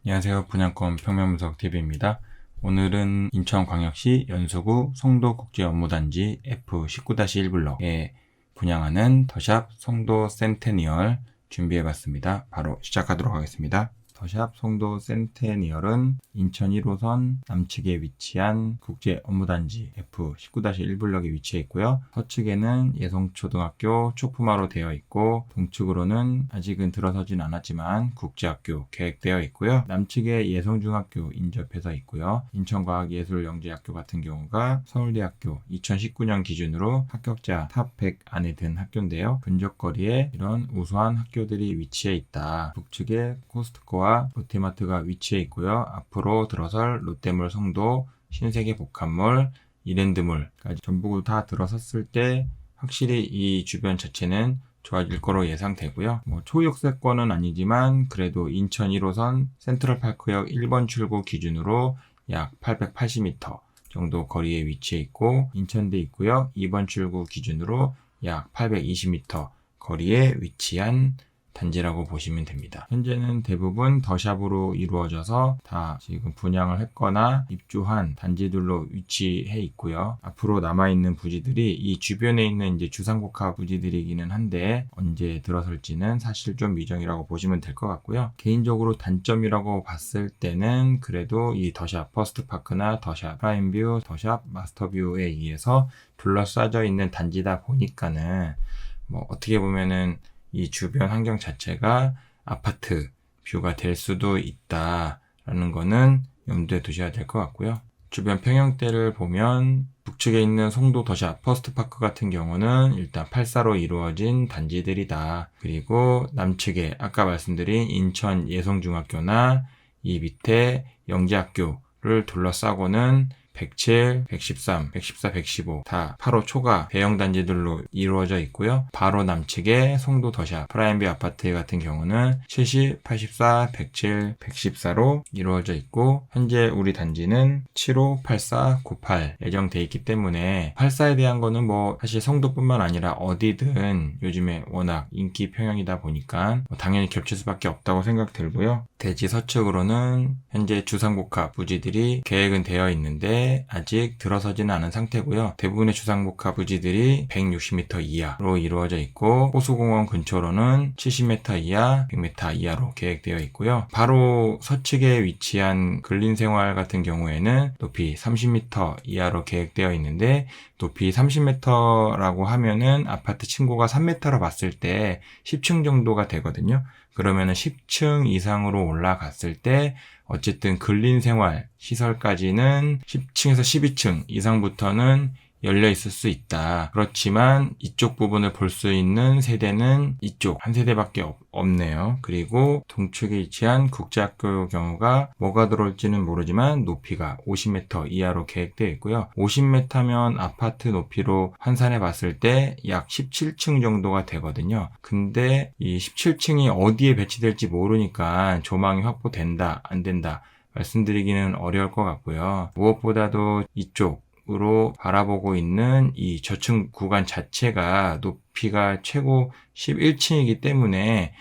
안녕하세요. 분양권 평면분석TV입니다. 오늘은 인천광역시 연수구 송도국제업무단지 F19-1블럭에 분양하는 더샵 송도 센테니얼 준비해봤습니다. 바로 시작하도록 하겠습니다. 더샵 송도 센테니얼은 인천 1호선 남측에 위치한 국제업무단지 F19-1블럭에 위치해 있고요. 서측에는 예성초등학교 초품화로 되어 있고 동측으로는 아직은 들어서진 않았지만 국제학교 계획되어 있고요. 남측에 예성중학교 인접해서 있고요. 인천과학예술영재학교 같은 경우가 서울대학교 2019년 기준으로 합격자 탑 100 안에 든 학교인데요. 근접거리에 이런 우수한 학교들이 위치해 있다. 북측에 코스트코와 롯데마트가 위치해 있고요. 앞으로 들어설 롯데몰 송도, 신세계 복합몰, 이랜드몰까지 전부 다 들어섰을 때 확실히 이 주변 자체는 좋아질 거로 예상되고요. 초역세권은 아니지만 그래도 인천 1호선 센트럴파크역 1번 출구 기준으로 약 880m 정도 거리에 위치해 있고 인천대 있고요. 2번 출구 기준으로 약 820m 거리에 위치한 단지라고 보시면 됩니다. 현재는 대부분 더샵으로 이루어져서 다 지금 분양을 했거나 입주한 단지들로 위치해 있고요. 앞으로 남아있는 부지들이 이 주변에 있는 이제 주상복합 부지들이기는 한데 언제 들어설지는 사실 좀 미정이라고 보시면 될 것 같고요. 개인적으로 단점이라고 봤을 때는 그래도 이 더샵 퍼스트파크나 더샵 프라임뷰, 더샵 마스터뷰에 의해서 둘러싸져 있는 단지다 보니까는 어떻게 보면은 이 주변 환경 자체가 아파트 뷰가 될 수도 있다라는 거는 염두에 두셔야 될 것 같고요. 주변 평형대를 보면 북측에 있는 송도 더샵 퍼스트파크 같은 경우는 일단 8사로 이루어진 단지들이다. 그리고 남측에 아까 말씀드린 인천 예성중학교나 이 밑에 영재학교를 둘러싸고는 107, 113, 114, 115 다 8호 초가 대형 단지들로 이루어져 있고요. 바로 남측에 송도 더샵 프라임뷰 아파트 같은 경우는 70, 84, 107, 114로 이루어져 있고 현재 우리 단지는 75, 84, 98 예정돼 있기 때문에 84에 대한 거는 사실 송도뿐만 아니라 어디든 요즘에 워낙 인기 평형이다 보니까 당연히 겹칠 수밖에 없다고 생각 들고요. 대지 서측으로는 현재 주상복합 부지들이 계획은 되어 있는데 아직 들어서지는 않은 상태고요. 대부분의 주상복합 부지들이 160m 이하로 이루어져 있고 호수공원 근처로는 70m 이하, 100m 이하로 계획되어 있고요. 바로 서측에 위치한 근린생활 같은 경우에는 높이 30m 이하로 계획되어 있는데 높이 30m라고 하면은 아파트 층고가 3m로 봤을 때 10층 정도가 되거든요. 그러면은 10층 이상으로 올라갔을 때 어쨌든 근린생활 시설까지는 10층에서 12층 이상부터는 열려 있을 수 있다. 그렇지만 이쪽 부분을 볼 수 있는 세대는 이쪽 한 세대밖에 없네요. 그리고 동측에 위치한 국제학교 경우가 뭐가 들어올지는 모르지만 높이가 50m 이하로 계획되어 있고요. 50m면 아파트 높이로 환산해 봤을 때 약 17층 정도가 되거든요. 근데 이 17층이 어디에 배치될지 모르니까 조망이 확보된다 안 된다 말씀드리기는 어려울 것 같고요. 무엇보다도 이쪽으로 바라보고 있는 이 저층 구간 자체가 높이가 최고 11층이기 때문에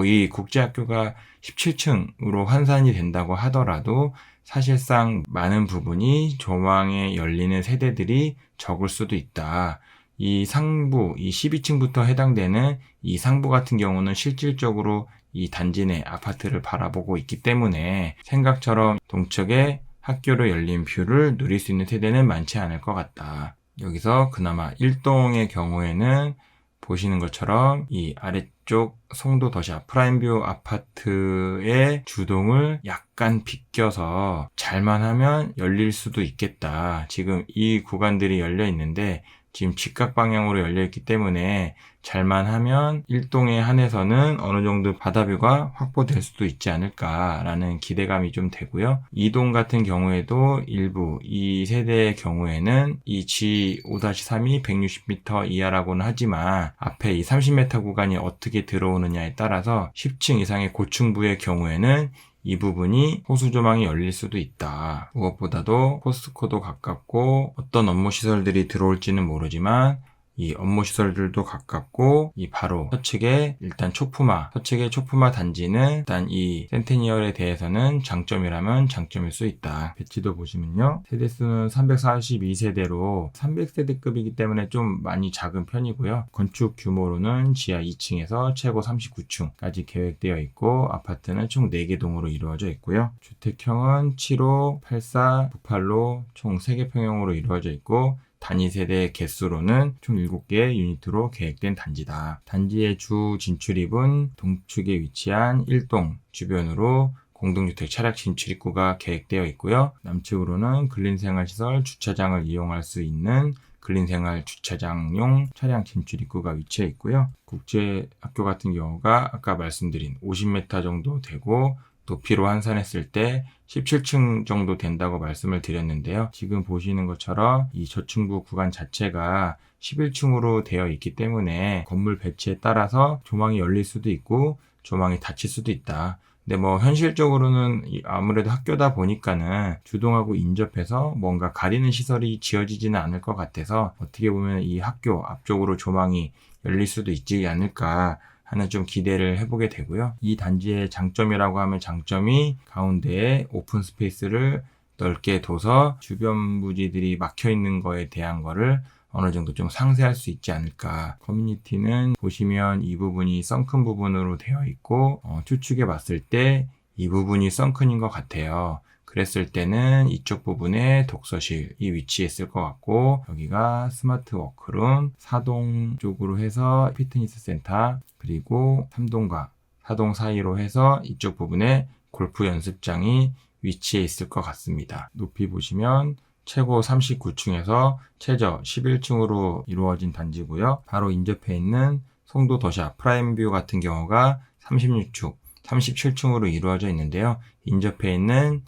이 국제학교가 17층으로 환산이 된다고 하더라도 사실상 많은 부분이 조망에 열리는 세대들이 적을 수도 있다. 이 상부, 이 12층부터 해당되는 이 상부 같은 경우는 실질적으로 이 단지 내 아파트를 바라보고 있기 때문에 생각처럼 동측에 학교로 열린 뷰를 누릴 수 있는 세대는 많지 않을 것 같다. 여기서 그나마 1동의 경우에는 보시는 것처럼 이 아래쪽 송도 더샵 프라임뷰 아파트의 주동을 약간 비껴서 잘만 하면 열릴 수도 있겠다. 지금 이 구간들이 열려 있는데 지금 직각 방향으로 열려 있기 때문에 잘만 하면 1동에 한해서는 어느 정도 바다뷰가 확보될 수도 있지 않을까라는 기대감이 좀 되고요. 2동 같은 경우에도 일부 이 세대의 경우에는 이 G5-3이 160m 이하라고는 하지만 앞에 이 30m 구간이 어떻게 들어오느냐에 따라서 10층 이상의 고층부의 경우에는 이 부분이 호수 조망이 열릴 수도 있다. 무엇보다도 코스트코도 가깝고 어떤 업무 시설들이 들어올지는 모르지만 이 업무 시설들도 가깝고 이 바로 서측의 일단 서측의 초품화 단지는 일단 이 센테니얼에 대해서는 장점이라면 장점일 수 있다. 배치도 보시면요. 세대수는 342세대로 300세대급이기 때문에 좀 많이 작은 편이고요. 건축 규모로는 지하 2층에서 최고 39층까지 계획되어 있고 아파트는 총 4개 동으로 이루어져 있고요. 주택형은 7호, 84, 98로 총 3개 평형으로 이루어져 있고 단위 세대 개수로는 총 7개의 유니트로 계획된 단지다. 단지의 주 진출입은 동측에 위치한 1동 주변으로 공동주택 차량 진출 입구가 계획되어 있고요. 남측으로는 근린생활시설 주차장을 이용할 수 있는 근린생활 주차장용 차량 진출 입구가 위치해 있고요. 국제학교 같은 경우가 아까 말씀드린 50m 정도 되고 높이로 환산했을 때 17층 정도 된다고 말씀을 드렸는데요. 지금 보시는 것처럼 이 저층부 구간 자체가 11층으로 되어 있기 때문에 건물 배치에 따라서 조망이 열릴 수도 있고 조망이 닫힐 수도 있다. 근데 현실적으로는 아무래도 학교다 보니까는 주동하고 인접해서 뭔가 가리는 시설이 지어지지는 않을 것 같아서 어떻게 보면 이 학교 앞쪽으로 조망이 열릴 수도 있지 않을까 하는 좀 기대를 해보게 되고요. 이 단지의 장점이라고 하면 장점이 가운데에 오픈 스페이스를 넓게 둬서 주변 부지들이 막혀 있는 거에 대한 거를 어느 정도 좀 상쇄할 수 있지 않을까. 커뮤니티는 보시면 이 부분이 썬큰 부분으로 되어 있고 추측해 봤을 때 이 부분이 썬큰인 것 같아요. 그랬을 때는 이쪽 부분에 독서실이 위치했을 것 같고 여기가 스마트 워크룸, 4동 쪽으로 해서 피트니스 센터 그리고 3동과 4동 사이로 해서 이쪽 부분에 골프 연습장이 위치해 있을 것 같습니다. 높이 보시면 최고 39층에서 최저 11층으로 이루어진 단지고요. 바로 인접해 있는 송도 더샵 프라임뷰 같은 경우가 36층, 37층으로 이루어져 있는데요. 인접해 있는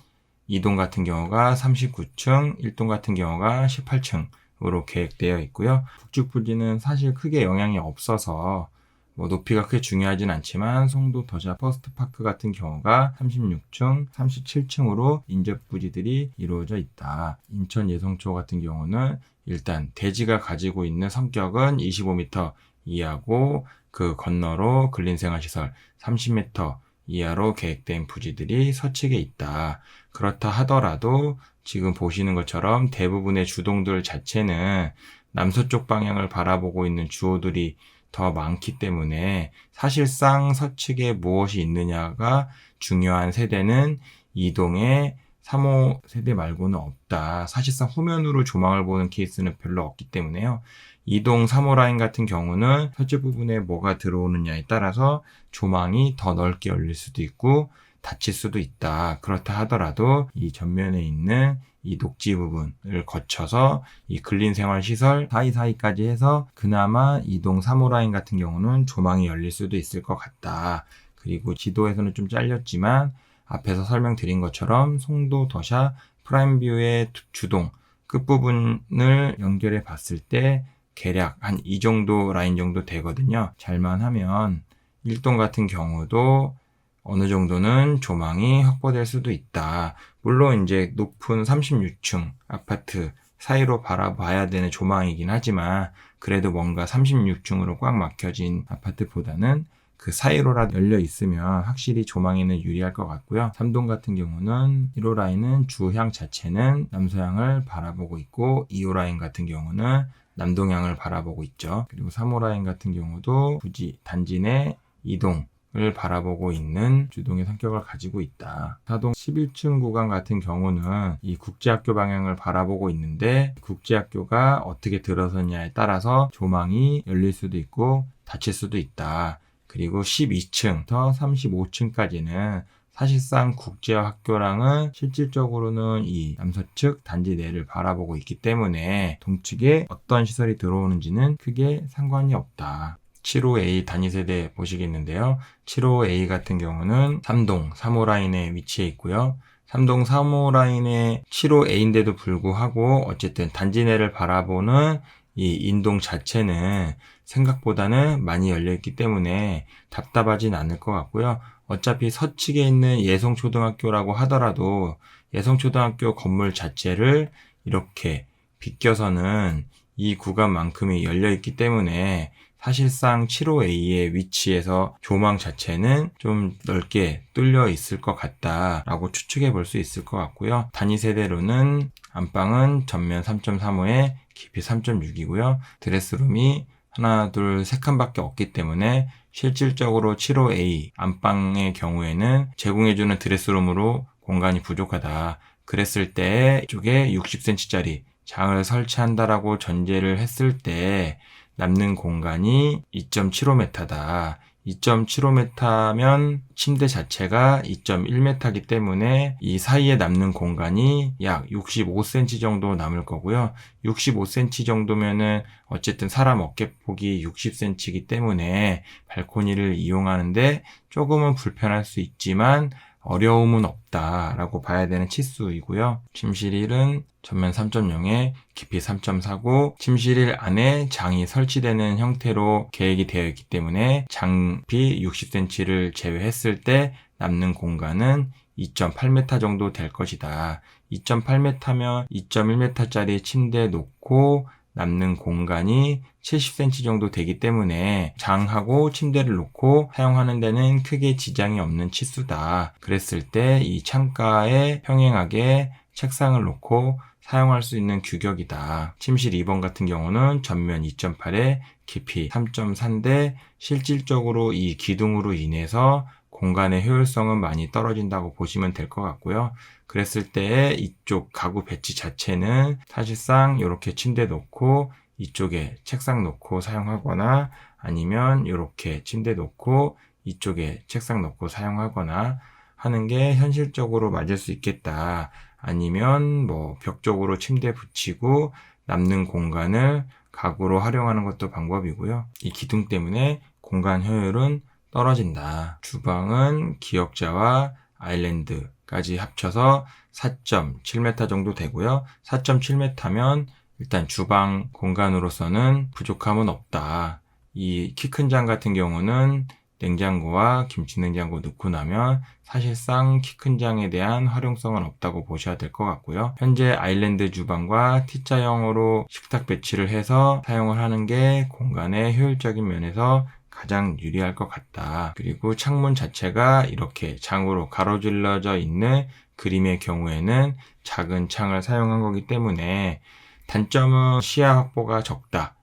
2동 같은 경우가 39층, 1동 같은 경우가 18층으로 계획되어 있고요. 북측 부지는 사실 크게 영향이 없어서 높이가 크게 중요하진 않지만 송도 더샵 퍼스트파크 같은 경우가 36층, 37층으로 인접 부지들이 이루어져 있다. 인천 예성초 같은 경우는 일단 대지가 가지고 있는 성격은 25m 이하고 그 건너로 근린생활시설 30m 이하로 계획된 부지들이 서측에 있다. 그렇다 하더라도 지금 보시는 것처럼 대부분의 주동들 자체는 남서쪽 방향을 바라보고 있는 주호들이 더 많기 때문에 사실상 서측에 무엇이 있느냐가 중요한 세대는 이동의 3호 세대 말고는 없다. 사실상 후면으로 조망을 보는 케이스는 별로 없기 때문에요. 이동 3호 라인 같은 경우는 서쪽 부분에 뭐가 들어오느냐에 따라서 조망이 더 넓게 열릴 수도 있고 닫힐 수도 있다. 그렇다 하더라도 이 전면에 있는 이 녹지 부분을 거쳐서 이 근린생활시설 사이사이까지 해서 그나마 이동 3호 라인 같은 경우는 조망이 열릴 수도 있을 것 같다. 그리고 지도에서는 좀 잘렸지만 앞에서 설명드린 것처럼 송도 더샵 프라임뷰의 주동 끝부분을 연결해 봤을 때 대략 한 이 정도 라인 정도 되거든요. 잘만 하면 1동 같은 경우도 어느 정도는 조망이 확보될 수도 있다. 물론 이제 높은 36층 아파트 사이로 바라봐야 되는 조망이긴 하지만 그래도 뭔가 36층으로 꽉 막혀진 아파트보다는 그 사이로라도 열려 있으면 확실히 조망에는 유리할 것 같고요. 3동 같은 경우는 1호 라인은 주향 자체는 남서향을 바라보고 있고 2호 라인 같은 경우는 남동향을 바라보고 있죠. 그리고 3호 라인 같은 경우도 굳이 단지 내 이동을 바라보고 있는 주동의 성격을 가지고 있다. 4동 11층 구간 같은 경우는 이 국제학교 방향을 바라보고 있는데 국제학교가 어떻게 들어서냐에 따라서 조망이 열릴 수도 있고 닫힐 수도 있다. 그리고 12층부터 35층까지는 사실상 국제학교랑은 실질적으로는 이 남서측 단지 내를 바라보고 있기 때문에 동측에 어떤 시설이 들어오는지는 크게 상관이 없다. 7호A 단위세대 보시겠는데요. 7호A 같은 경우는 3동 3호 라인에 위치해 있고요. 3동 3호 라인에 7호A인데도 불구하고 어쨌든 단지 내를 바라보는 이 인동 자체는 생각보다는 많이 열려있기 때문에 답답하진 않을 것 같고요. 어차피 서측에 있는 예성초등학교라고 하더라도 예성초등학교 건물 자체를 이렇게 비껴서는 이 구간만큼이 열려있기 때문에 사실상 7호A의 위치에서 조망 자체는 좀 넓게 뚫려 있을 것 같다라고 추측해 볼 수 있을 것 같고요. 단위 세대로는 안방은 전면 3.35에 깊이 3.6이고요. 드레스룸이 하나, 둘, 세 칸밖에 없기 때문에 실질적으로 7호A 안방의 경우에는 제공해주는 드레스룸으로 공간이 부족하다. 그랬을 때 이쪽에 60cm짜리 장을 설치한다라고 전제를 했을 때 남는 공간이 2.75m다. 2.75m면 침대 자체가 2.1m이기 때문에 이 사이에 남는 공간이 약 65cm 정도 남을 거고요. 65cm 정도면은 어쨌든 사람 어깨폭이 60cm이기 때문에 발코니를 이용하는데 조금은 불편할 수 있지만 어려움은 없다라고 봐야 되는 치수이고요. 침실 1은 전면 3.0에 깊이 3.4고 침실 1 안에 장이 설치되는 형태로 계획이 되어 있기 때문에 장비 60cm를 제외했을 때 남는 공간은 2.8m 정도 될 것이다. 2.8m면 2.1m짜리 침대 놓고 남는 공간이 70cm 정도 되기 때문에 장하고 침대를 놓고 사용하는 데는 크게 지장이 없는 치수다. 그랬을 때 이 창가에 평행하게 책상을 놓고 사용할 수 있는 규격이다. 침실 2번 같은 경우는 전면 2.8에 깊이 3.4인데 실질적으로 이 기둥으로 인해서 공간의 효율성은 많이 떨어진다고 보시면 될 것 같고요. 그랬을 때 이쪽 가구 배치 자체는 사실상 이렇게 침대 놓고 이쪽에 책상 놓고 사용하거나 아니면 이렇게 침대 놓고 이쪽에 책상 놓고 사용하거나 하는 게 현실적으로 맞을 수 있겠다. 아니면 뭐 벽 쪽으로 침대 붙이고 남는 공간을 가구로 활용하는 것도 방법이고요. 이 기둥 때문에 공간 효율은 떨어진다. 주방은 기역자와 아일랜드까지 합쳐서 4.7m 정도 되고요. 4.7m면 일단 주방 공간으로서는 부족함은 없다. 이 키 큰 장 같은 경우는 냉장고와 김치냉장고 넣고 나면 사실상 키 큰 장에 대한 활용성은 없다고 보셔야 될 것 같고요. 현재 아일랜드 주방과 T자형으로 식탁 배치를 해서 사용을 하는 게 공간의 효율적인 면에서 가장 유리할 것 같다. 그리고 창문 자체가 이렇게 장으로 가로질러져 있는 그림의 경우에는 작은 창을 사용한 거기 때문에 단점은 시야 확보가 적다.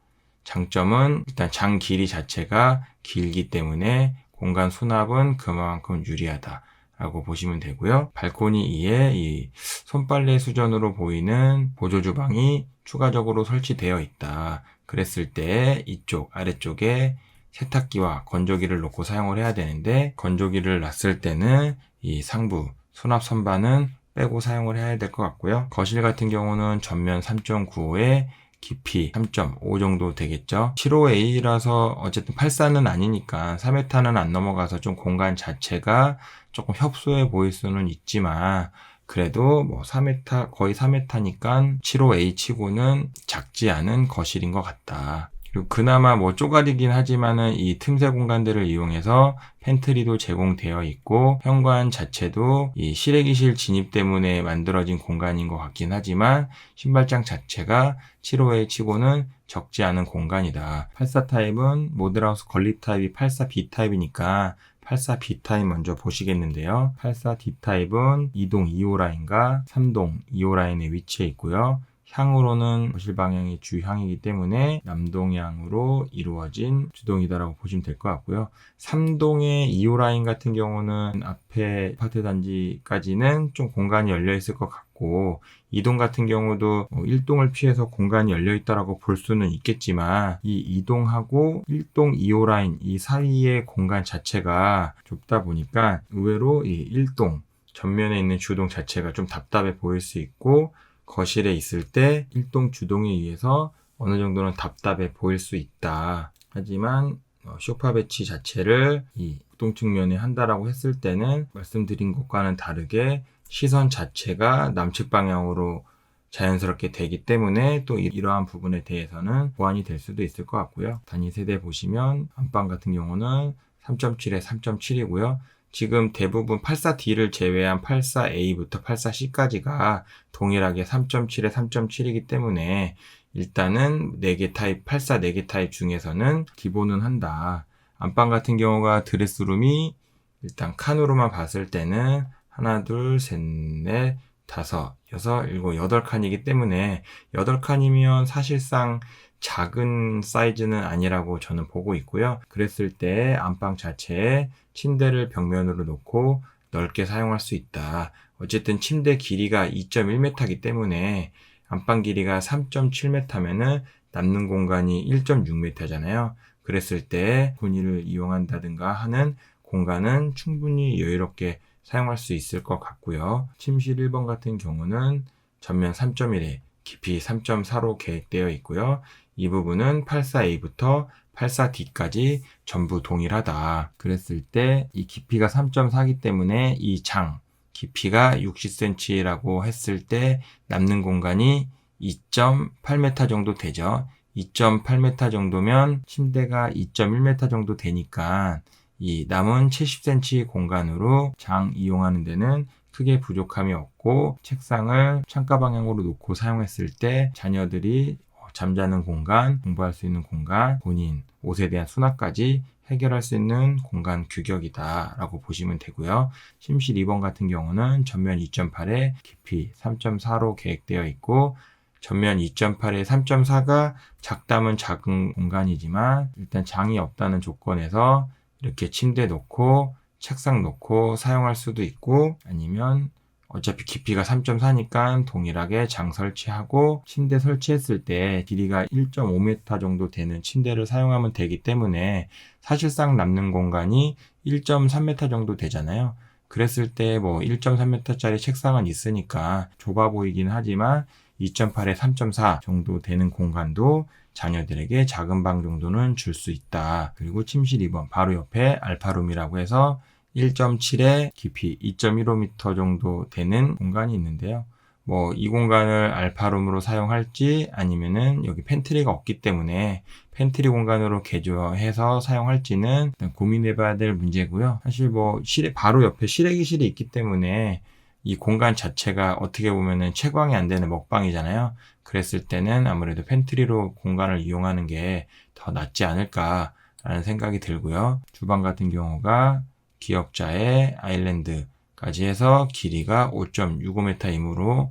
장점은 일단 장 길이 자체가 길기 때문에 공간 수납은 그만큼 유리하다 라고 보시면 되고요. 발코니 2에 이 손빨래 수전으로 보이는 보조 주방이 추가적으로 설치되어 있다. 그랬을 때 이쪽 아래쪽에 세탁기와 건조기를 놓고 사용을 해야 되는데 건조기를 놨을 때는 이 상부 수납 선반은 빼고 사용을 해야 될 것 같고요. 거실 같은 경우는 전면 3.95에 깊이 3.5 정도 되겠죠. 7호A라서 어쨌든 84는 아니니까 3m는 안 넘어가서 좀 공간 자체가 조금 협소해 보일 수는 있지만 그래도 뭐 4m, 거의 4m니까 7호A 치고는 작지 않은 거실인 것 같다. 그리고 그나마 뭐 쪼가리긴 하지만은 이 틈새 공간들을 이용해서 팬트리도 제공되어 있고 현관 자체도 이 실외기실 진입 때문에 만들어진 공간인 것 같긴 하지만 신발장 자체가 7호A 치고는 적지 않은 공간이다. 84 타입은 모델하우스 건립 타입이 84B 타입이니까 84B 타입 먼저 보시겠는데요. 84D 타입은 2동 2호 라인과 3동 2호 라인에 위치해 있고요. 향으로는 거실 방향이 주향이기 때문에 남동향으로 이루어진 주동이다라고 보시면 될 것 같고요. 3동의 2호 라인 같은 경우는 앞에 아파트 단지까지는 좀 공간이 열려 있을 것 같고 2동 같은 경우도 1동을 피해서 공간이 열려 있다라고 볼 수는 있겠지만 이 2동하고 1동 2호 라인 이 사이의 공간 자체가 좁다 보니까 의외로 이 1동 전면에 있는 주동 자체가 좀 답답해 보일 수 있고 거실에 있을 때 1동 주동에 의해서 어느 정도는 답답해 보일 수 있다. 하지만 소파 배치 자체를 이 북동 측면에 한다라고 했을 때는 말씀드린 것과는 다르게 시선 자체가 남측 방향으로 자연스럽게 되기 때문에 또 이러한 부분에 대해서는 보완이 될 수도 있을 것 같고요. 단위 세대 보시면 안방 같은 경우는 3.7에 3.7이고요. 지금 대부분 84D를 제외한 84A부터 84C까지가 동일하게 3.7에 3.7이기 때문에 일단은 4개 타입, 84 4개 타입 중에서는 기본은 한다. 안방 같은 경우가 드레스룸이 일단 칸으로만 봤을 때는 하나, 둘, 셋, 넷, 다섯, 여섯, 일곱, 8칸이기 때문에 8칸이면 사실상 작은 사이즈는 아니라고 저는 보고 있고요. 그랬을 때 안방 자체에 침대를 벽면으로 놓고 넓게 사용할 수 있다. 어쨌든 침대 길이가 2.1m이기 때문에 안방 길이가 3.7m면은 남는 공간이 1.6m잖아요. 그랬을 때 분위를 이용한다든가 하는 공간은 충분히 여유롭게 사용할 수 있을 것 같고요. 침실 1번 같은 경우는 전면 3.1에 깊이 3.4로 계획되어 있고요. 이 부분은 84A부터 84D까지 전부 동일하다. 그랬을 때 이 깊이가 3.4이기 때문에 이 장 깊이가 60cm라고 했을 때 남는 공간이 2.8m 정도 되죠. 2.8m 정도면 침대가 2.1m 정도 되니까 이 남은 70cm 공간으로 장 이용하는 데는 크게 부족함이 없고 책상을 창가 방향으로 놓고 사용했을 때 자녀들이 잠자는 공간, 공부할 수 있는 공간, 본인 옷에 대한 수납까지 해결할 수 있는 공간 규격이다 라고 보시면 되고요. 침실 2번 같은 경우는 전면 2.8에 깊이 3.4로 계획되어 있고 전면 2.8에 3.4가 작다면 작은 공간이지만 일단 장이 없다는 조건에서 이렇게 침대 놓고 책상 놓고 사용할 수도 있고 아니면 어차피 깊이가 3.4니까 동일하게 장 설치하고 침대 설치했을 때 길이가 1.5m 정도 되는 침대를 사용하면 되기 때문에 사실상 남는 공간이 1.3m 정도 되잖아요. 그랬을 때 뭐 1.3m짜리 책상은 있으니까 좁아 보이긴 하지만 2.8에 3.4 정도 되는 공간도 자녀들에게 작은 방 정도는 줄 수 있다. 그리고 침실 2번 바로 옆에 알파룸이라고 해서 1.7에 깊이 2.15m 정도 되는 공간이 있는데요. 뭐 이 공간을 알파룸으로 사용할지 아니면은 여기 팬트리가 없기 때문에 팬트리 공간으로 개조해서 사용할지는 일단 고민해봐야 될 문제고요. 사실 뭐 바로 옆에 실외기실이 있기 때문에 이 공간 자체가 어떻게 보면은 채광이 안 되는 먹방이잖아요. 그랬을 때는 아무래도 팬트리로 공간을 이용하는 게 더 낫지 않을까라는 생각이 들고요. 주방 같은 경우가 기역자의 아일랜드까지 해서 길이가 5.65m이므로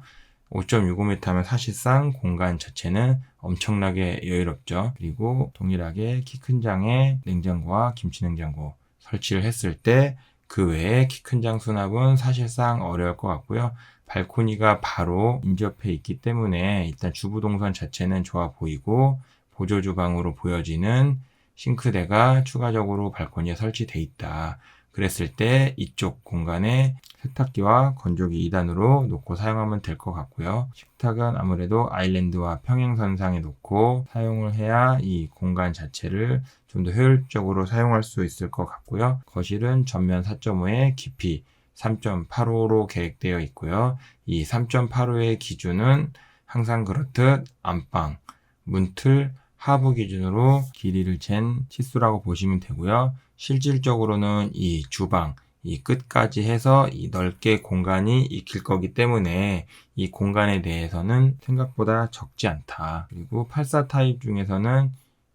5.65m면 사실상 공간 자체는 엄청나게 여유롭죠. 그리고 동일하게 키 큰 장에 냉장고와 김치냉장고 설치를 했을 때 그 외에 키 큰 장 수납은 사실상 어려울 것 같고요. 발코니가 바로 인접해 있기 때문에 일단 주부 동선 자체는 좋아 보이고 보조 주방으로 보여지는 싱크대가 추가적으로 발코니에 설치돼 있다. 그랬을 때 이쪽 공간에 세탁기와 건조기 2단으로 놓고 사용하면 될 것 같고요. 식탁은 아무래도 아일랜드와 평행선상에 놓고 사용을 해야 이 공간 자체를 좀 더 효율적으로 사용할 수 있을 것 같고요. 거실은 전면 4.5에 깊이 3.85로 계획되어 있고요. 이 3.85의 기준은 항상 그렇듯 안방, 문틀, 하부 기준으로 길이를 잰 치수라고 보시면 되고요. 실질적으로는 이 주방, 이 끝까지 해서 이 넓게 공간이 익힐 거기 때문에 이 공간에 대해서는 생각보다 적지 않다. 그리고 84 타입 중에서는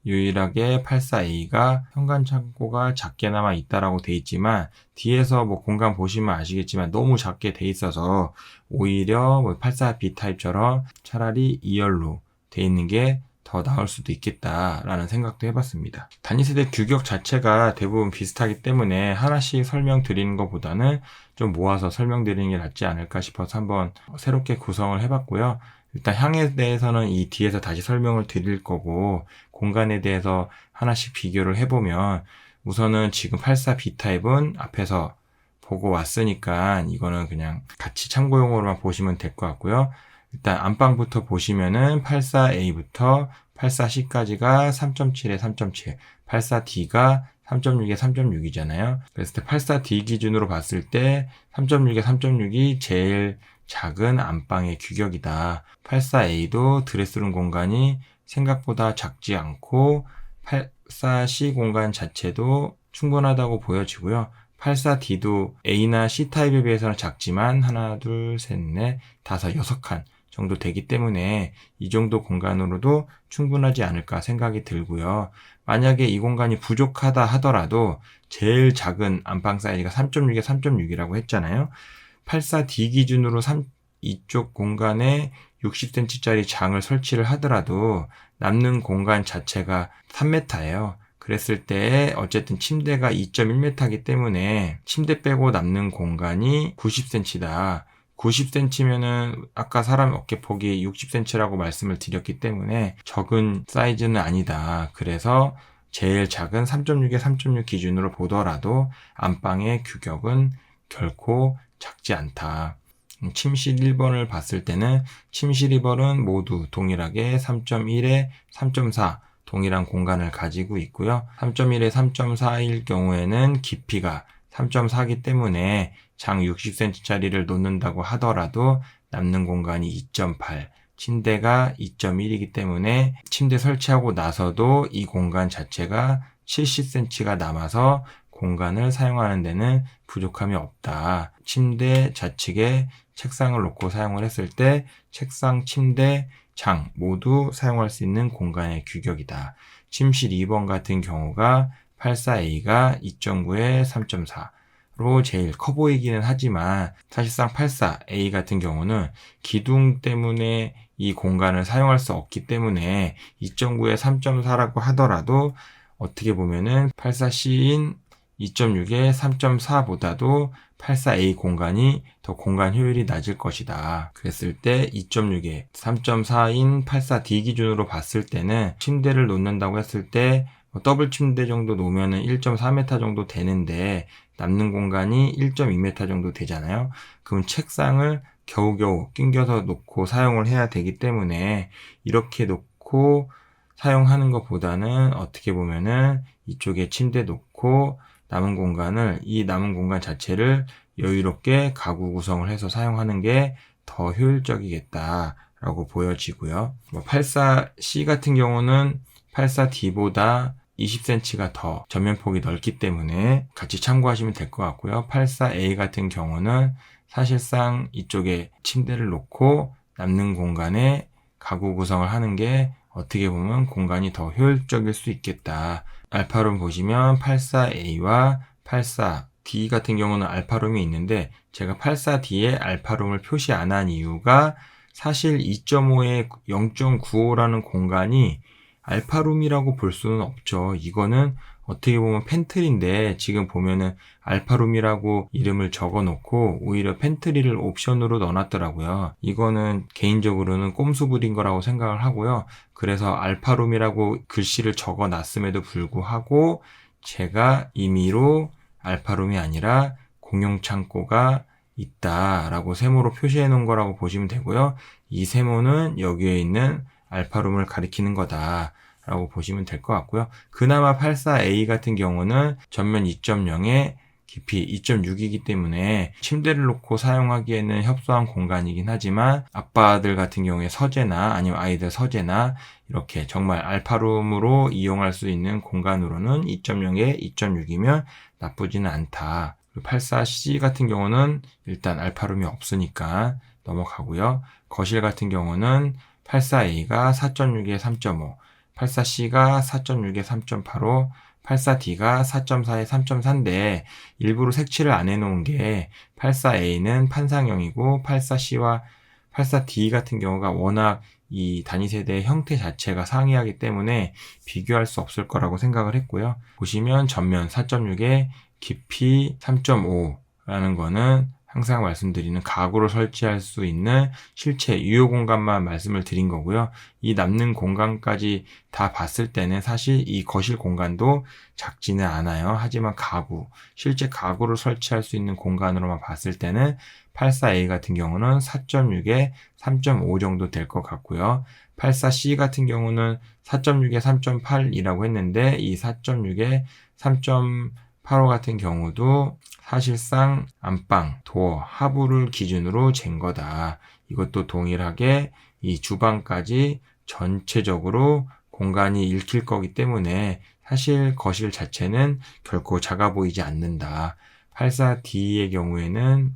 유일하게 84A가 현관 창고가 작게나마 있다라고 돼 있지만 뒤에서 뭐 공간 보시면 아시겠지만 너무 작게 돼 있어서 오히려 뭐 84B 타입처럼 차라리 2열로 돼 있는 게 더 나을 수도 있겠다라는 생각도 해봤습니다. 단위세대 규격 자체가 대부분 비슷하기 때문에 하나씩 설명드리는 것보다는 좀 모아서 설명드리는 게 낫지 않을까 싶어서 한번 새롭게 구성을 해봤고요. 일단 향에 대해서는 이 뒤에서 다시 설명을 드릴 거고 공간에 대해서 하나씩 비교를 해보면 우선은 지금 84B 타입은 앞에서 보고 왔으니까 이거는 그냥 같이 참고용으로만 보시면 될 것 같고요. 일단 안방부터 보시면은 84A부터 84C까지가 3.7에 3.7, 84D가 3.6에 3.6이잖아요. 그랬을 때 84D 기준으로 봤을 때 3.6에 3.6이 제일 작은 안방의 규격이다. 84A도 드레스룸 공간이 생각보다 작지 않고 84C 공간 자체도 충분하다고 보여지고요. 84D도 A나 C 타입에 비해서는 작지만 하나, 둘, 셋, 넷, 다섯, 6칸 정도 되기 때문에 이 정도 공간으로도 충분하지 않을까 생각이 들고요. 만약에 이 공간이 부족하다 하더라도 제일 작은 안방 사이즈가 3.6에 3.6이라고 했잖아요. 84D 기준으로 이쪽 공간에 60cm짜리 장을 설치를 하더라도 남는 공간 자체가 3m예요. 그랬을 때 어쨌든 침대가 2.1m이기 때문에 침대 빼고 남는 공간이 90cm다. 90cm면은 아까 사람 어깨폭이 60cm라고 말씀을 드렸기 때문에 적은 사이즈는 아니다. 그래서 제일 작은 3.6에 3.6 기준으로 보더라도 안방의 규격은 결코 작지 않다. 침실 1번을 봤을 때는 침실 2번은 모두 동일하게 3.1에 3.4 동일한 공간을 가지고 있고요. 3.1에 3.4일 경우에는 깊이가 3.4이기 때문에 장 60cm짜리를 놓는다고 하더라도 남는 공간이 2.8, 침대가 2.1이기 때문에 침대 설치하고 나서도 이 공간 자체가 70cm가 남아서 공간을 사용하는 데는 부족함이 없다. 침대 좌측에 책상을 놓고 사용을 했을 때 책상, 침대, 장 모두 사용할 수 있는 공간의 규격이다. 침실 2번 같은 경우가 84A가 2.9에 3.4로 제일 커 보이기는 하지만 사실상 84A 같은 경우는 기둥 때문에 이 공간을 사용할 수 없기 때문에 2.9에 3.4라고 하더라도 어떻게 보면은 84C인 2.6에 3.4보다도 84A 공간이 더 공간 효율이 낮을 것이다. 그랬을 때 2.6에 3.4인 84D 기준으로 봤을 때는 침대를 놓는다고 했을 때 더블 침대 정도 놓으면 1.4m 정도 되는데 남는 공간이 1.2m 정도 되잖아요. 그럼 책상을 겨우겨우 낑겨서 놓고 사용을 해야 되기 때문에 이렇게 놓고 사용하는 것보다는 어떻게 보면은 이쪽에 침대 놓고 이 남은 공간 자체를 여유롭게 가구 구성을 해서 사용하는 게 더 효율적이겠다라고 보여지고요. 84C 같은 경우는 84D보다 20cm가 더 전면폭이 넓기 때문에 같이 참고하시면 될 것 같고요. 84A 같은 경우는 사실상 이쪽에 침대를 놓고 남는 공간에 가구 구성을 하는 게 어떻게 보면 공간이 더 효율적일 수 있겠다. 알파룸 보시면 84A와 84D 같은 경우는 알파룸이 있는데 제가 84D에 알파룸을 표시 안 한 이유가 사실 2.5에 0.95라는 공간이 알파룸이라고 볼 수는 없죠. 이거는 어떻게 보면 팬트리인데 지금 보면은 알파룸이라고 이름을 적어 놓고 오히려 팬트리를 옵션으로 넣어놨더라고요. 이거는 개인적으로는 꼼수 부린 거라고 생각을 하고요. 그래서 알파룸이라고 글씨를 적어 놨음에도 불구하고 제가 임의로 알파룸이 아니라 공용 창고가 있다라고 세모로 표시해 놓은 거라고 보시면 되고요. 이 세모는 여기에 있는 알파룸을 가리키는 거다라고 보시면 될 것 같고요. 그나마 84A 같은 경우는 전면 2.0에 깊이 2.6이기 때문에 침대를 놓고 사용하기에는 협소한 공간이긴 하지만 아빠들 같은 경우에 서재나 아니면 아이들 서재나 이렇게 정말 알파룸으로 이용할 수 있는 공간으로는 2.0에 2.6이면 나쁘지는 않다. 84C 같은 경우는 일단 알파룸이 없으니까 넘어가고요. 거실 같은 경우는 84A가 4.6에 3.5, 84C가 4.6에 3.85, 84D가 4.4에 3.4인데 일부러 색칠을 안 해놓은 게 84A는 판상형이고 84C와 84D 같은 경우가 워낙 이 단위세대의 형태 자체가 상이하기 때문에 비교할 수 없을 거라고 생각을 했고요. 보시면 전면 4.6에 깊이 3.5라는 거는 항상 말씀드리는 가구를 설치할 수 있는 실체 유효 공간만 말씀을 드린 거고요. 이 남는 공간까지 다 봤을 때는 사실 이 거실 공간도 작지는 않아요. 하지만 실제 가구를 설치할 수 있는 공간으로만 봤을 때는 84A 같은 경우는 4.6에 3.5 정도 될 것 같고요. 84C 같은 경우는 4.6에 3.8이라고 했는데 이 4.6에 3.85 같은 경우도 사실상 안방, 도어, 하부를 기준으로 잰 거다. 이것도 동일하게 이 주방까지 전체적으로 공간이 읽힐 거기 때문에 사실 거실 자체는 결코 작아 보이지 않는다. 84D의 경우에는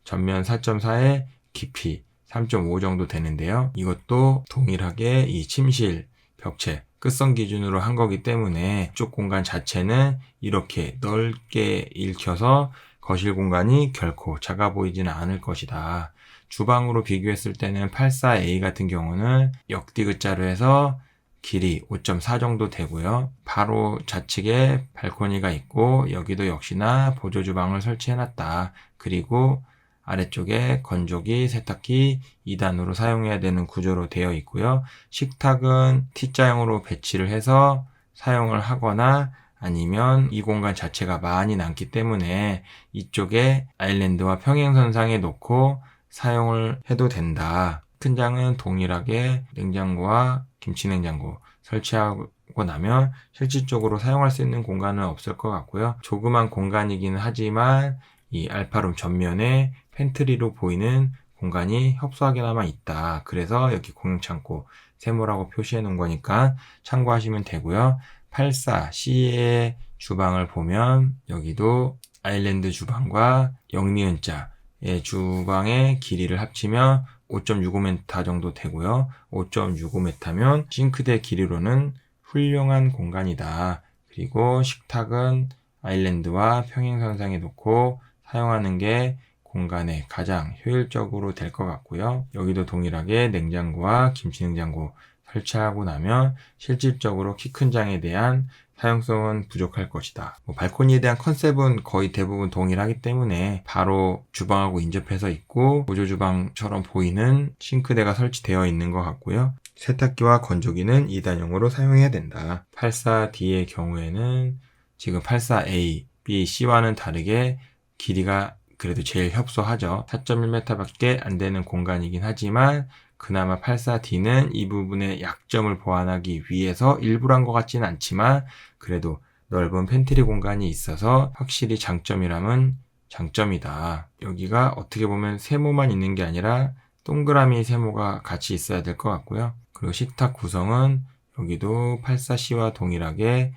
전면 4.4에 깊이 3.5 정도 되는데요. 이것도 동일하게 이 침실, 벽체, 끝선 기준으로 한 거기 때문에 이쪽 공간 자체는 이렇게 넓게 읽혀서 거실 공간이 결코 작아 보이지는 않을 것이다. 주방으로 비교했을 때는 84A 같은 경우는 역디귿자로 해서 길이 5.4 정도 되고요. 바로 좌측에 발코니가 있고 여기도 역시나 보조 주방을 설치해놨다. 그리고 아래쪽에 건조기, 세탁기 2단으로 사용해야 되는 구조로 되어 있고요. 식탁은 T자형으로 배치를 해서 사용을 하거나 아니면 이 공간 자체가 많이 남기 때문에 이쪽에 아일랜드와 평행선상에 놓고 사용을 해도 된다. 큰 장은 동일하게 냉장고와 김치냉장고 설치하고 나면 실질적으로 사용할 수 있는 공간은 없을 것 같고요. 조그만 공간이기는 하지만 이 알파룸 전면에 팬트리로 보이는 공간이 협소하게나마 있다. 그래서 여기 공용창고 세모라고 표시해 놓은 거니까 참고하시면 되고요. 84C의 주방을 보면 여기도 아일랜드 주방과 영리은자의 주방의 길이를 합치면 5.65m 정도 되고요. 5.65m면 싱크대 길이로는 훌륭한 공간이다. 그리고 식탁은 아일랜드와 평행선상에 놓고 사용하는 게 공간에 가장 효율적으로 될 것 같고요. 여기도 동일하게 냉장고와 김치냉장고 설치하고 나면 실질적으로 키 큰 장에 대한 사용성은 부족할 것이다. 발코니에 대한 컨셉은 거의 대부분 동일하기 때문에 바로 주방하고 인접해서 있고 보조 주방처럼 보이는 싱크대가 설치되어 있는 것 같고요. 세탁기와 건조기는 2단용으로 사용해야 된다. 84D의 경우에는 지금 84A, B, C와는 다르게 길이가 그래도 제일 협소하죠. 4.1m 밖에 안 되는 공간이긴 하지만 그나마 84D는 이 부분의 약점을 보완하기 위해서 일부러 한 것 같지는 않지만 그래도 넓은 팬트리 공간이 있어서 확실히 장점이라면 장점이다. 여기가 어떻게 보면 세모만 있는 게 아니라 동그라미 세모가 같이 있어야 될 것 같고요. 그리고 식탁 구성은 여기도 84C와 동일하게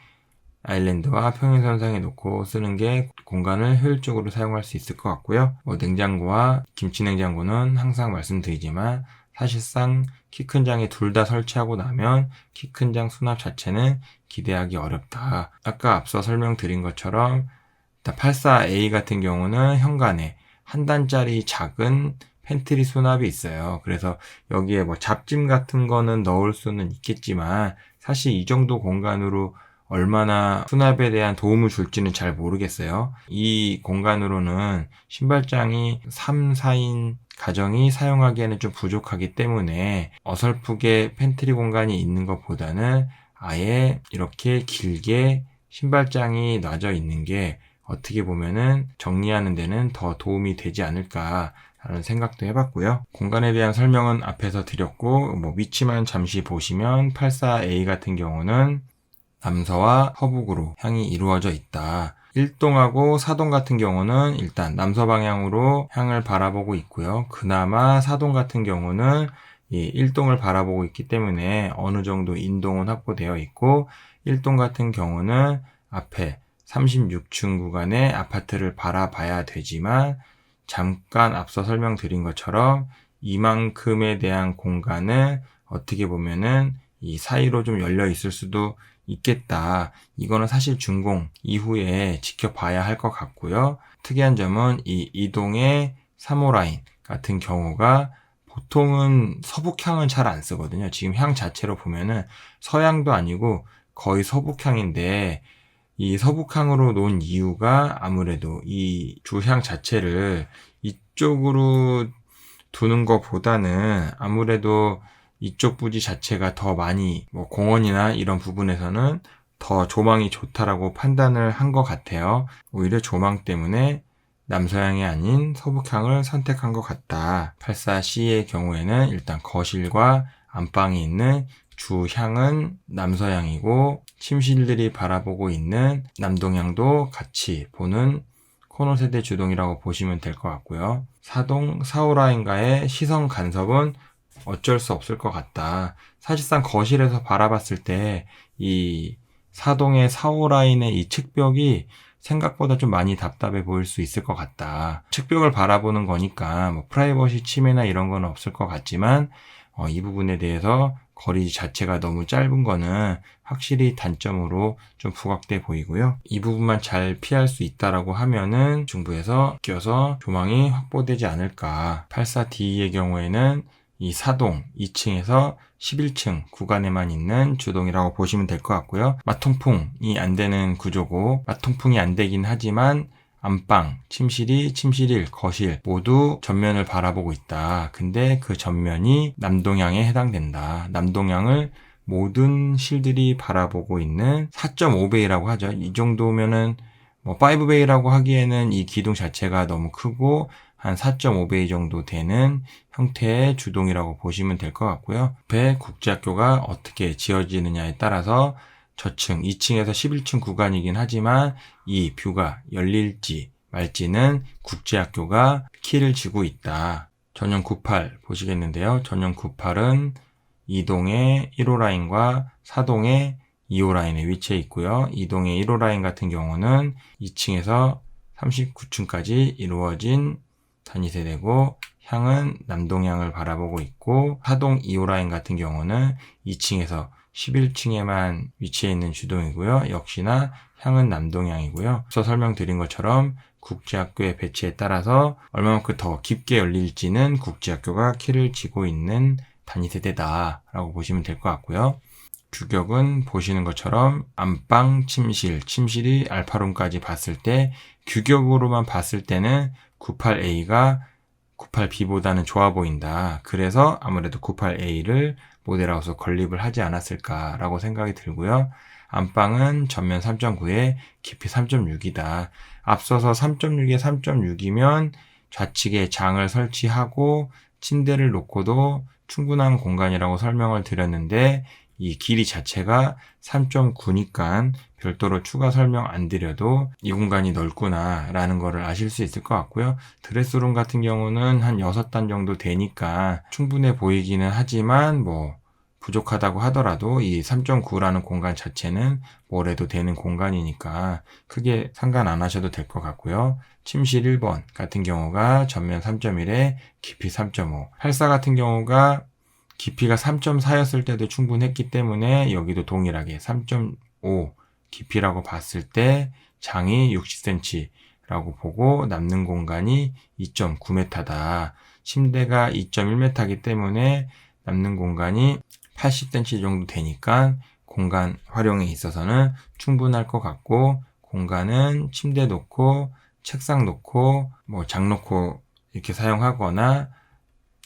아일랜드와 평행선상에 놓고 쓰는 게 공간을 효율적으로 사용할 수 있을 것 같고요. 냉장고와 김치냉장고는 항상 말씀드리지만 사실상 키 큰 장에 둘 다 설치하고 나면 키 큰 장 수납 자체는 기대하기 어렵다. 아까 앞서 설명드린 것처럼 84A 같은 경우는 현관에 한 단짜리 작은 팬트리 수납이 있어요. 그래서 여기에 잡짐 같은 거는 넣을 수는 있겠지만 사실 이 정도 공간으로 얼마나 수납에 대한 도움을 줄지는 잘 모르겠어요. 이 공간으로는 신발장이 3, 4인 가정이 사용하기에는 좀 부족하기 때문에 어설프게 팬트리 공간이 있는 것보다는 아예 이렇게 길게 신발장이 놔져 있는 게 어떻게 보면은 정리하는 데는 더 도움이 되지 않을까 라는 생각도 해봤고요. 공간에 대한 설명은 앞에서 드렸고 위치만 잠시 보시면 84A 같은 경우는 남서와 서북으로 향이 이루어져 있다. 1동하고 4동 같은 경우는 일단 남서 방향으로 향을 바라보고 있고요. 그나마 4동 같은 경우는 이 1동을 바라보고 있기 때문에 어느 정도 인동은 확보되어 있고 1동 같은 경우는 앞에 36층 구간의 아파트를 바라봐야 되지만 잠깐 앞서 설명드린 것처럼 이만큼에 대한 공간은 어떻게 보면은 이 사이로 좀 열려 있을 수도 있겠다. 이거는 사실 준공 이후에 지켜봐야 할 것 같고요. 특이한 점은 이 이동의 3호 라인 같은 경우가 보통은 서북향은 잘 안 쓰거든요. 지금 향 자체로 보면은 서향도 아니고 거의 서북향인데 이 서북향으로 놓은 이유가 아무래도 이 주향 자체를 이쪽으로 두는 것보다는 아무래도 이쪽 부지 자체가 더 많이 공원이나 이런 부분에서는 더 조망이 좋다라고 판단을 한 것 같아요. 오히려 조망 때문에 남서향이 아닌 서북향을 선택한 것 같다. 84C의 경우에는 일단 거실과 안방이 있는 주향은 남서향이고 침실들이 바라보고 있는 남동향도 같이 보는 코너 세대 주동이라고 보시면 될 것 같고요. 4동 4호 라인과의 시선 간섭은 어쩔 수 없을 것 같다. 사실상 거실에서 바라봤을 때 이 4동의 4호 라인의 이 측벽이 생각보다 좀 많이 답답해 보일 수 있을 것 같다. 측벽을 바라보는 거니까 뭐 프라이버시 침해나 이런 건 없을 것 같지만 이 부분에 대해서 거리 자체가 너무 짧은 거는 확실히 단점으로 좀 부각돼 보이고요. 이 부분만 잘 피할 수 있다라고 하면은 중부에서 껴서 조망이 확보되지 않을까. 84D의 경우에는 이 사동 2층에서 11층 구간에만 있는 주동이라고 보시면 될 것 같고요. 마통풍이 안 되는 구조고, 마통풍이 안 되긴 하지만 안방, 침실이 침실 1, 거실 모두 전면을 바라보고 있다. 근데 그 전면이 남동향에 해당된다. 남동향을 모든 실들이 바라보고 있는 4.5배이라고 하죠. 이 정도면은 뭐 5배이라고 하기에는 이 기둥 자체가 너무 크고 한 4.5배 정도 되는 형태의 주동이라고 보시면 될 것 같고요. 앞에 국제학교가 어떻게 지어지느냐에 따라서 저층 2층에서 11층 구간이긴 하지만 이 뷰가 열릴지 말지는 국제학교가 키를 쥐고 있다. 전용 98 보시겠는데요. 전용 98은 2동의 1호 라인과 4동의 2호 라인에 위치해 있고요. 2동의 1호 라인 같은 경우는 2층에서 39층까지 이루어진 단위세대고 향은 남동향을 바라보고 있고, 4동 2호 라인 같은 경우는 2층에서 11층에만 위치해 있는 주동이고요. 역시나 향은 남동향이고요. 앞서 설명드린 것처럼 국제학교의 배치에 따라서 얼마만큼 더 깊게 열릴지는 국제학교가 키를 쥐고 있는 단위세대다라고 보시면 될 것 같고요. 규격은 보시는 것처럼 안방, 침실, 침실이 알파룸까지 봤을 때 규격으로만 봤을 때는 98A가 98B보다는 좋아 보인다. 그래서 아무래도 98A를 모델하우스 건립을 하지 않았을까라고 생각이 들고요. 안방은 전면 3.9에 깊이 3.6이다. 앞서서 3.6에 3.6이면 좌측에 장을 설치하고 침대를 놓고도 충분한 공간이라고 설명을 드렸는데, 이 길이 자체가 3.9니까 별도로 추가 설명 안 드려도 이 공간이 넓구나 라는 거를 아실 수 있을 것 같고요. 드레스룸 같은 경우는 한 6단 정도 되니까 충분해 보이기는 하지만 뭐 부족하다고 하더라도 이 3.9라는 공간 자체는 뭘 해도 되는 공간이니까 크게 상관 안 하셔도 될 것 같고요. 침실 1번 같은 경우가 전면 3.1에 깊이 3.5, 84 같은 경우가 깊이가 3.4였을 때도 충분했기 때문에 여기도 동일하게 3.5 깊이라고 봤을 때 장이 60cm라고 보고 남는 공간이 2.9m다. 침대가 2.1m이기 때문에 남는 공간이 80cm 정도 되니까 공간 활용에 있어서는 충분할 것 같고, 공간은 침대 놓고 책상 놓고 뭐 장 놓고 이렇게 사용하거나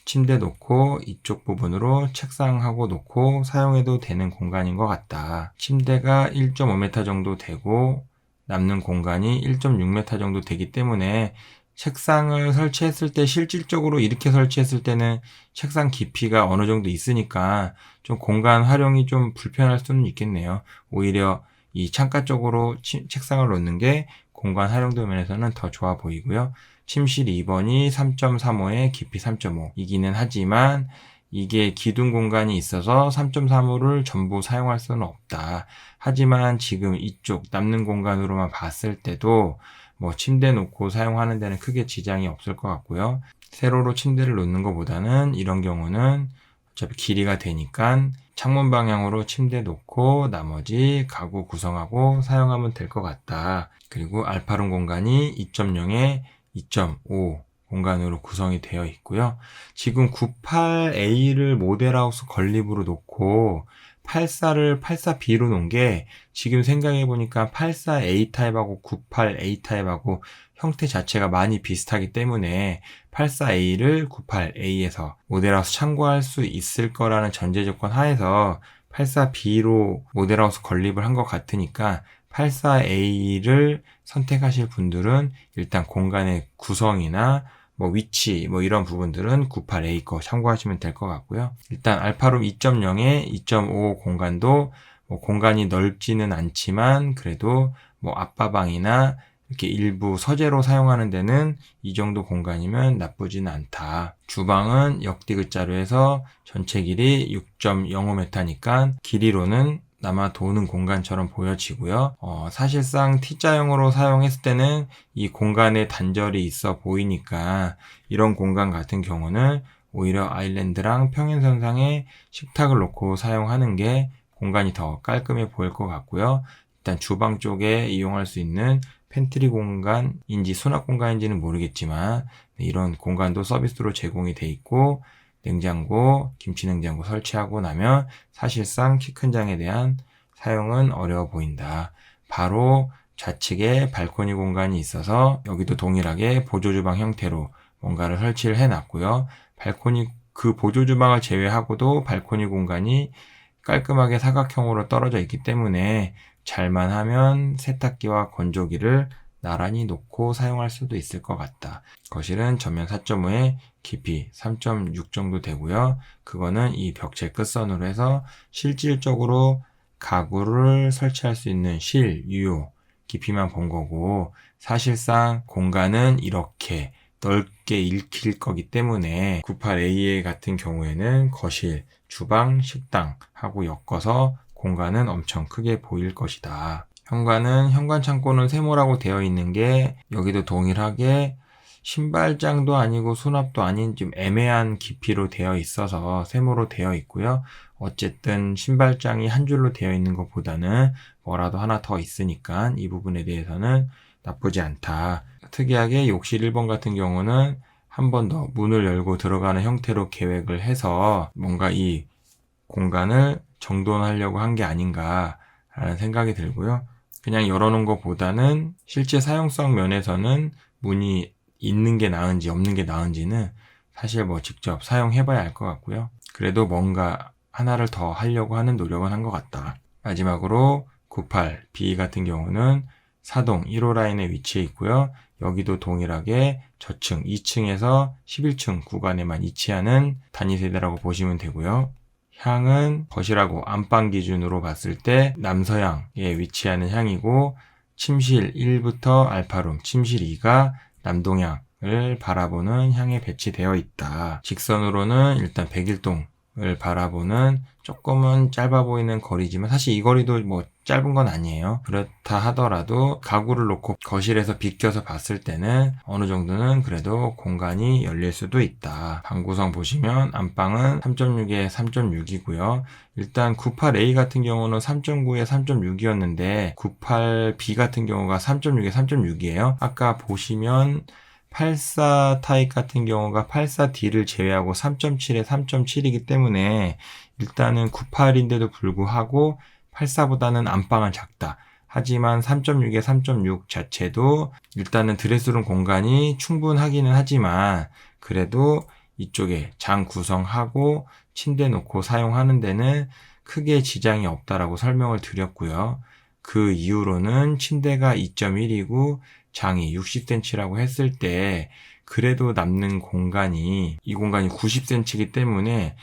침대 놓고 이쪽 부분으로 책상하고 놓고 사용해도 되는 공간인 것 같다. 침대가 1.5m 정도 되고 남는 공간이 1.6m 정도 되기 때문에 책상을 설치했을 때 실질적으로 이렇게 설치했을 때는 책상 깊이가 어느 정도 있으니까 좀 공간 활용이 좀 불편할 수는 있겠네요. 오히려 이 창가 쪽으로 책상을 놓는 게 공간 활용도 면에서는 더 좋아 보이고요. 침실 2번이 3.35에 깊이 3.5이기는 하지만 이게 기둥 공간이 있어서 3.35를 전부 사용할 수는 없다. 하지만 지금 이쪽 남는 공간으로만 봤을 때도 뭐 침대 놓고 사용하는 데는 크게 지장이 없을 것 같고요. 세로로 침대를 놓는 것보다는 이런 경우는 어차피 길이가 되니까 창문 방향으로 침대 놓고 나머지 가구 구성하고 사용하면 될 것 같다. 그리고 알파룸 공간이 2.0에 2.5 공간으로 구성이 되어 있고요. 지금 98A를 모델하우스 건립으로 놓고 84를 84B로 놓은 게 지금 생각해보니까 84A 타입하고 98A 타입하고 형태 자체가 많이 비슷하기 때문에 84A를 98A에서 모델하우스 참고할 수 있을 거라는 전제 조건 하에서 84B로 모델하우스 건립을 한 것 같으니까 84A를 선택하실 분들은 일단 공간의 구성이나 뭐 위치 뭐 이런 부분들은 98A 거 참고하시면 될 것 같고요. 일단 알파룸 2.0에 2.5 공간도 뭐 공간이 넓지는 않지만 그래도 뭐 앞바방이나 이렇게 일부 서재로 사용하는 데는 이 정도 공간이면 나쁘지는 않다. 주방은 역디귿자로 해서 전체 길이 6.05m니까 길이로는 남아 도는 공간처럼 보여지고요. 사실상 T자형으로 사용했을 때는 이 공간에 단절이 있어 보이니까 이런 공간 같은 경우는 오히려 아일랜드랑 평행선상에 식탁을 놓고 사용하는 게 공간이 더 깔끔해 보일 것 같고요. 일단 주방 쪽에 이용할 수 있는 팬트리 공간인지 수납 공간인지는 모르겠지만 이런 공간도 서비스로 제공이 돼 있고 냉장고, 김치 냉장고 설치하고 나면 사실상 키 큰 장에 대한 사용은 어려워 보인다. 바로 좌측에 발코니 공간이 있어서 여기도 동일하게 보조주방 형태로 뭔가를 설치를 해놨고요. 발코니 그 보조주방을 제외하고도 발코니 공간이 깔끔하게 사각형으로 떨어져 있기 때문에 잘만 하면 세탁기와 건조기를 나란히 놓고 사용할 수도 있을 것 같다. 거실은 전면 4.5에 깊이 3.6 정도 되고요. 그거는 이 벽체 끝선으로 해서 실질적으로 가구를 설치할 수 있는 실, 유효, 깊이만 본 거고 사실상 공간은 이렇게 넓게 읽힐 거기 때문에 98A 같은 경우에는 거실, 주방, 식당하고 엮어서 공간은 엄청 크게 보일 것이다. 현관 창고는 세모라고 되어 있는 게 여기도 동일하게 신발장도 아니고 수납도 아닌 좀 애매한 깊이로 되어 있어서 세모로 되어 있고요. 어쨌든 신발장이 한 줄로 되어 있는 것보다는 뭐라도 하나 더 있으니까 이 부분에 대해서는 나쁘지 않다. 특이하게 욕실 1번 같은 경우는 한 번 더 문을 열고 들어가는 형태로 계획을 해서 뭔가 이 공간을 정돈하려고 한 게 아닌가라는 생각이 들고요. 그냥 열어놓은 것보다는 실제 사용성 면에서는 문이 있는 게 나은지 없는 게 나은지는 사실 뭐 직접 사용해봐야 알 것 같고요. 그래도 뭔가 하나를 더 하려고 하는 노력은 한 것 같다. 마지막으로 98B 같은 경우는 사동 1호 라인에 위치해 있고요. 여기도 동일하게 저층 2층에서 11층 구간에만 위치하는 단위 세대라고 보시면 되고요. 향은 거실하고 안방 기준으로 봤을 때 남서향에 위치하는 향이고 침실 1부터 알파룸, 침실 2가 남동향을 바라보는 향에 배치되어 있다. 직선으로는 일단 백일동을 바라보는 조금은 짧아 보이는 거리지만 사실 이 거리도 뭐 짧은 건 아니에요. 그렇다 하더라도 가구를 놓고 거실에서 비껴서 봤을 때는 어느 정도는 그래도 공간이 열릴 수도 있다. 방 구성 보시면 안방은 3.6에 3.6이고요. 일단 98A 같은 경우는 3.9에 3.6이었는데 98B 같은 경우가 3.6에 3.6이에요. 아까 보시면 84 타입 같은 경우가 84D를 제외하고 3.7에 3.7이기 때문에 일단은 98인데도 불구하고 84보다는 안방은 작다. 하지만 3.6에 3.6 자체도 일단은 드레스룸 공간이 충분하기는 하지만 그래도 이쪽에 장 구성하고 침대 놓고 사용하는 데는 크게 지장이 없다라고 설명을 드렸고요. 그 이후로는 침대가 2.1이고 장이 60cm라고 했을 때 그래도 남는 공간이 이 공간이 90cm이기 때문에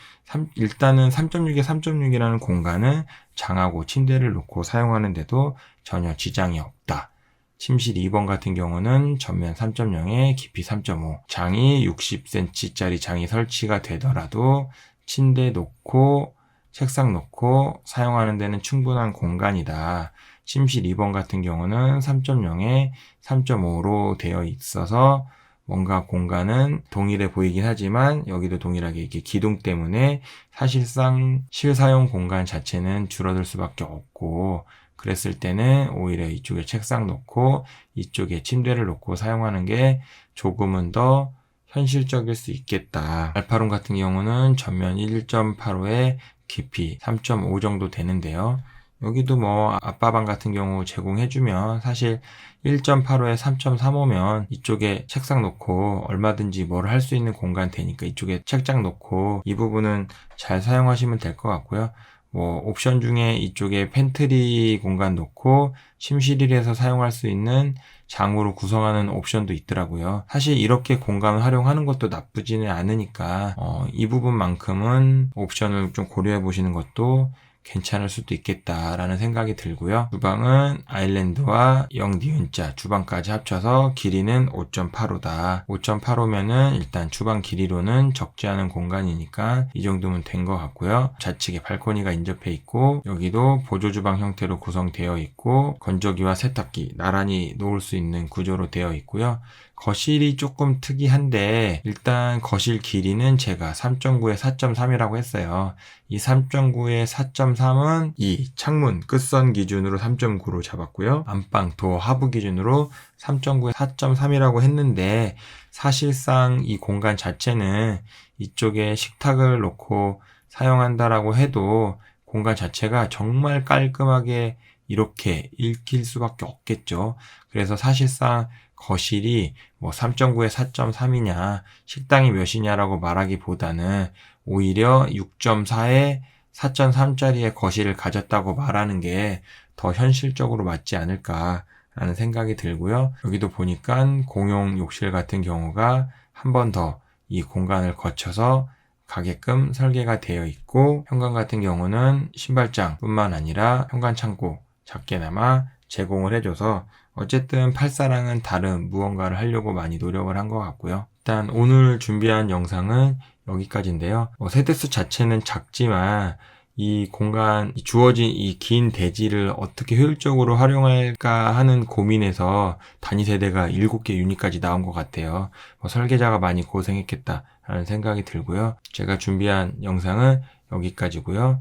일단은 3.6에 3.6이라는 공간은 장하고 침대를 놓고 사용하는데도 전혀 지장이 없다. 침실 2번 같은 경우는 전면 3.0에 깊이 3.5 장이 60cm짜리 장이 설치가 되더라도 침대 놓고 책상 놓고 사용하는 데는 충분한 공간이다. 침실 2번 같은 경우는 3.0에 3.5로 되어 있어서 뭔가 공간은 동일해 보이긴 하지만 여기도 동일하게 이렇게 기둥 때문에 사실상 실사용 공간 자체는 줄어들 수밖에 없고 그랬을 때는 오히려 이쪽에 책상 놓고 이쪽에 침대를 놓고 사용하는 게 조금은 더 현실적일 수 있겠다. 알파룸 같은 경우는 전면 1.85에 깊이 3.5 정도 되는데요. 여기도 뭐 아빠방 같은 경우 제공해주면 사실 1.85에 3.35면 이쪽에 책상 놓고 얼마든지 뭘 할 수 있는 공간 되니까 이쪽에 책장 놓고 이 부분은 잘 사용하시면 될 것 같고요. 뭐 옵션 중에 이쪽에 팬트리 공간 놓고 침실일에서 사용할 수 있는 장으로 구성하는 옵션도 있더라고요. 사실 이렇게 공간을 활용하는 것도 나쁘지는 않으니까 이 부분만큼은 옵션을 좀 고려해 보시는 것도 괜찮을 수도 있겠다라는 생각이 들고요. 주방은 아일랜드와 0 니은자 주방까지 합쳐서 길이는 5.85다. 5.85면은 일단 주방 길이로는 적지 않은 공간이니까 이 정도면 된 것 같고요. 좌측에 발코니가 인접해 있고 여기도 보조주방 형태로 구성되어 있고 건조기와 세탁기 나란히 놓을 수 있는 구조로 되어 있고요. 거실이 조금 특이한데 일단 거실 길이는 제가 3.9에 4.3이라고 했어요. 이 3.9에 4.3은 이 창문 끝선 기준으로 3.9로 잡았고요. 안방 도어 하부 기준으로 3.9에 4.3이라고 했는데 사실상 이 공간 자체는 이쪽에 식탁을 놓고 사용한다라고 해도 공간 자체가 정말 깔끔하게 이렇게 읽힐 수밖에 없겠죠. 그래서 사실상 거실이 뭐 3.9에 4.3이냐 식당이 몇이냐라고 말하기보다는 오히려 6.4에 4.3짜리의 거실을 가졌다고 말하는 게 더 현실적으로 맞지 않을까라는 생각이 들고요. 여기도 보니까 공용 욕실 같은 경우가 한 번 더 이 공간을 거쳐서 가게끔 설계가 되어 있고 현관 같은 경우는 신발장 뿐만 아니라 현관 창고 작게나마 제공을 해줘서 어쨌든 팔사랑은 다른 무언가를 하려고 많이 노력을 한 것 같고요. 일단 오늘 준비한 영상은 여기까지인데요. 세대수 자체는 작지만 이 공간, 주어진 이 긴 대지를 어떻게 효율적으로 활용할까 하는 고민에서 단위 세대가 7개 유닛까지 나온 것 같아요. 설계자가 많이 고생했겠다라는 생각이 들고요. 제가 준비한 영상은 여기까지고요.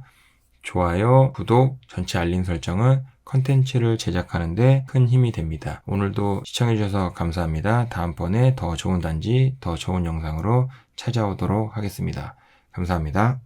좋아요, 구독, 전체 알림 설정은 컨텐츠를 제작하는데 큰 힘이 됩니다. 오늘도 시청해주셔서 감사합니다. 다음번에 더 좋은 단지, 더 좋은 영상으로 찾아오도록 하겠습니다. 감사합니다.